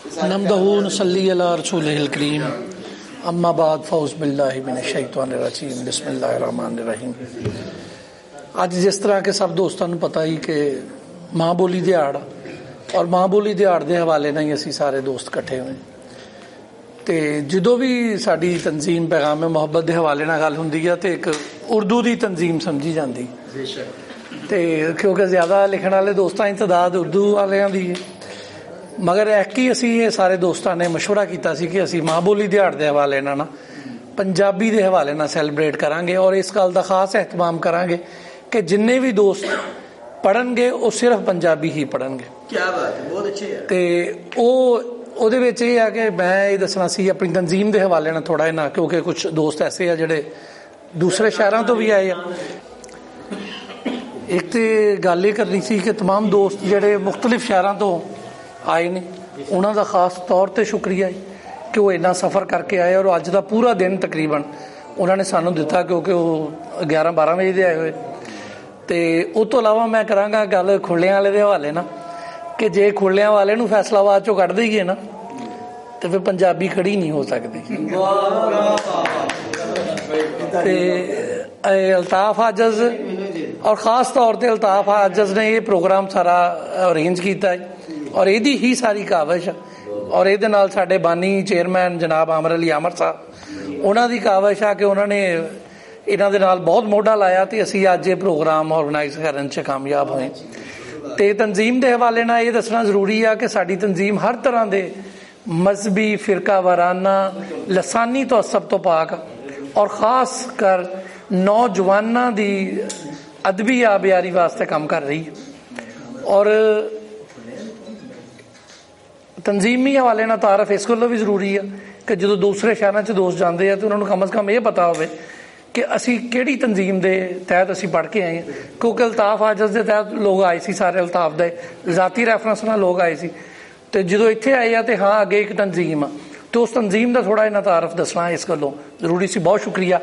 नमदहू नसल्ली अला रसूलिहिल करीम अम्मा बाद फ़ौज़ बिल्लाहि मिनश शैतानिर रजीम बिस्मिल्लाहिर रहमानिर रहीम। ਅੱਜ ਜਿਸ ਤਰ੍ਹਾਂ ਕਿ ਸਭ ਦੋਸਤਾਂ ਨੂੰ ਪਤਾ ਹੀ ਕਿ ਮਾਂ ਬੋਲੀ ਦਿਹਾੜ ਔਰ ਮਾਂ ਬੋਲੀ ਦਿਹਾੜ ਦੇ ਹਵਾਲੇ ਨਾਲ ਹੀ ਅਸੀਂ ਸਾਰੇ ਦੋਸਤ ਇਕੱਠੇ ਹੋਏ ਤੇ ਜਦੋਂ ਵੀ ਸਾਡੀ ਤਨਜ਼ੀਮ ਪੈਗਾਮ ਮੁਹੱਬਤ ਦੇ ਹਵਾਲੇ ਨਾਲ ਗੱਲ ਹੁੰਦੀ ਹੈ ਤੇ ਇੱਕ ਉਰਦੂ ਦੀ ਤਨਜ਼ੀਮ ਸਮਝੀ ਜਾਂਦੀ ਤੇ ਕਿਉਂਕਿ ਜ਼ਿਆਦਾ ਲਿਖਣ ਵਾਲੇ ਦੋਸਤਾਂ ਦੀ ਤਾਦਾਦ ਉਰਦੂ ਵਾਲਿਆਂ ਦੀ ਹੈ। ਮਗਰ ਐਕੀ ਅਸੀਂ ਇਹ ਸਾਰੇ ਦੋਸਤਾਂ ਨੇ ਮਸ਼ਵਰਾ ਕੀਤਾ ਸੀ ਕਿ ਅਸੀਂ ਮਾਂ ਬੋਲੀ ਦਿਹਾੜ ਦੇ ਹਵਾਲੇ ਨਾਲ ਨਾ ਪੰਜਾਬੀ ਦੇ ਹਵਾਲੇ ਨਾਲ ਸੈਲੀਬ੍ਰੇਟ ਕਰਾਂਗੇ ਔਰ ਇਸ ਗੱਲ ਦਾ ਖਾਸ ਅਹਿਤਮਾਮ ਕਰਾਂਗੇ ਕਿ ਜਿੰਨੇ ਵੀ ਦੋਸਤ ਪੜ੍ਹਨਗੇ ਉਹ ਸਿਰਫ ਪੰਜਾਬੀ ਹੀ ਪੜ੍ਹਨਗੇ। ਕੀ ਬਾਤ ਹੈ, ਬਹੁਤ ਅੱਛੀ ਹੈ। ਤੇ ਉਹਦੇ ਵਿੱਚ ਇਹ ਆ ਕਿ ਮੈਂ ਇਹ ਦੱਸਣਾ ਸੀ ਆਪਣੀ ਤਨਜ਼ੀਮ ਦੇ ਹਵਾਲੇ ਨਾਲ ਥੋੜ੍ਹਾ ਜਿਹਾ, ਕਿਉਂਕਿ ਕੁਛ ਦੋਸਤ ਐਸੇ ਆ ਜਿਹੜੇ ਦੂਸਰੇ ਸ਼ਹਿਰਾਂ ਤੋਂ ਵੀ ਆਏ ਆ। ਇੱਕ ਤੇ ਗੱਲ ਇਹ ਕਰਨੀ ਸੀ ਕਿ तमाम ਦੋਸਤ ਜਿਹੜੇ ਮੁਖਤਲਿਫ ਸ਼ਹਿਰਾਂ ਤੋਂ ਆਏ ਨੇ ਉਹਨਾਂ ਦਾ ਖਾਸ ਤੌਰ 'ਤੇ ਸ਼ੁਕਰੀਆ ਹੈ ਕਿ ਉਹ ਇੰਨਾ ਸਫ਼ਰ ਕਰਕੇ ਆਏ ਔਰ ਅੱਜ ਦਾ ਪੂਰਾ ਦਿਨ ਤਕਰੀਬਨ ਉਹਨਾਂ ਨੇ ਸਾਨੂੰ ਦਿੱਤਾ, ਕਿਉਂਕਿ ਉਹ 11-12 ਵਜੇ ਦੇ ਆਏ ਹੋਏ। ਤੇ ਉਹ ਤੋਂ ਇਲਾਵਾ ਮੈਂ ਕਰਾਂਗਾ ਗੱਲ ਖੁੱਲਿਆਂ ਵਾਲੇ ਦੇ ਹਵਾਲੇ ਨਾਲ ਕਿ ਜੇ ਖੁੱਲਿਆਂ ਵਾਲੇ ਨੂੰ ਫੈਸਲਾਬਾਦ ਚੋਂ ਕੱਢ ਦੇਈਏ ਨਾ ਤੇ ਫਿਰ ਪੰਜਾਬੀ ਖੜੀ ਨਹੀਂ ਹੋ ਸਕਦੀ। ਤੇ ਅਲਤਾਫ ਆਜਜ਼ ਔਰ ਖਾਸ ਤੌਰ 'ਤੇ ਅਲਤਾਫ ਆਜਜ਼ ਨੇ ਇਹ ਪ੍ਰੋਗਰਾਮ ਸਾਰਾ ਅਰੇਂਜ ਕੀਤਾ ਹੈ ਔਰ ਇਹਦੀ ਹੀ ਸਾਰੀ ਕਾਵਿਸ਼ ਔਰ ਇਹਦੇ ਨਾਲ ਸਾਡੇ ਬਾਨੀ ਚੇਅਰਮੈਨ ਜਨਾਬ ਆਮਰ ਅਲੀ ਆਮਰ ਸਾਹਿਬ ਉਹਨਾਂ ਦੀ ਕਾਵਿਸ਼ ਆ ਕਿ ਉਹਨਾਂ ਨੇ ਇਹਨਾਂ ਦੇ ਨਾਲ ਬਹੁਤ ਮੋਢਾ ਲਾਇਆ ਤੇ ਅਸੀਂ ਅੱਜ ਇਹ ਪ੍ਰੋਗਰਾਮ ਆਰਗੇਨਾਈਜ਼ ਕਰਨ 'ਚ ਕਾਮਯਾਬ ਹੋਏ। ਤੇ ਤਨਜ਼ੀਮ ਦੇ ਹਵਾਲੇ ਨਾਲ ਇਹ ਦੱਸਣਾ ਜ਼ਰੂਰੀ ਆ ਕਿ ਸਾਡੀ ਤਨਜ਼ੀਮ ਹਰ ਤਰ੍ਹਾਂ ਦੇ ਮਜ਼ਹਬੀ ਫਿਰਕਾ ਵਾਰਾਨਾ ਲਸਾਨੀ ਤਅੱਸੁਬ ਤੋਂ ਪਾਕ ਔਰ ਖਾਸ ਕਰ ਨੌਜਵਾਨਾਂ ਦੀ ਅਦਬੀ ਆਬਿਆਰੀ ਵਾਸਤੇ ਕੰਮ ਕਰ ਰਹੀ ਹੈ। ਔਰ ਤਨਜ਼ੀਮੀ ਹਵਾਲੇ ਨਾਲ ਤਾਰਫ ਇਸ ਗੱਲੋਂ ਵੀ ਜ਼ਰੂਰੀ ਆ ਕਿ ਜਦੋਂ ਦੂਸਰੇ ਸ਼ਹਿਰਾਂ 'ਚ ਦੋਸਤ ਜਾਂਦੇ ਆ ਤਾਂ ਉਹਨਾਂ ਨੂੰ ਕਮ ਅਜ਼ ਕਮ ਇਹ ਪਤਾ ਹੋਵੇ ਕਿ ਅਸੀਂ ਕਿਹੜੀ ਤਨਜ਼ੀਮ ਦੇ ਤਹਿਤ ਅਸੀਂ ਪੜ੍ਹ ਕੇ ਆਏ ਹਾਂ। ਕਿਉਂਕਿ ਅਲਤਾਫ ਆਜਜ਼ ਦੇ ਤਹਿਤ ਲੋਕ ਆਏ ਸੀ, ਸਾਰੇ ਅਲਤਾਫ ਦੇ ਜ਼ਾਤੀ ਰੈਫਰੈਂਸ ਨਾਲ ਲੋਕ ਆਏ ਸੀ ਤੇ ਜਦੋਂ ਇੱਥੇ ਆਏ ਆ ਤੇ ਹਾਂ ਅੱਗੇ ਇੱਕ ਤਨਜ਼ੀਮ ਆ ਤੇ ਉਸ ਤਨਜ਼ੀਮ ਦਾ ਥੋੜ੍ਹਾ ਜਿਹਾ ਤਾਰਫ ਦੱਸਣਾ ਇਸ ਗੱਲੋਂ ਜ਼ਰੂਰੀ ਸੀ। ਬਹੁਤ ਸ਼ੁਕਰੀਆ।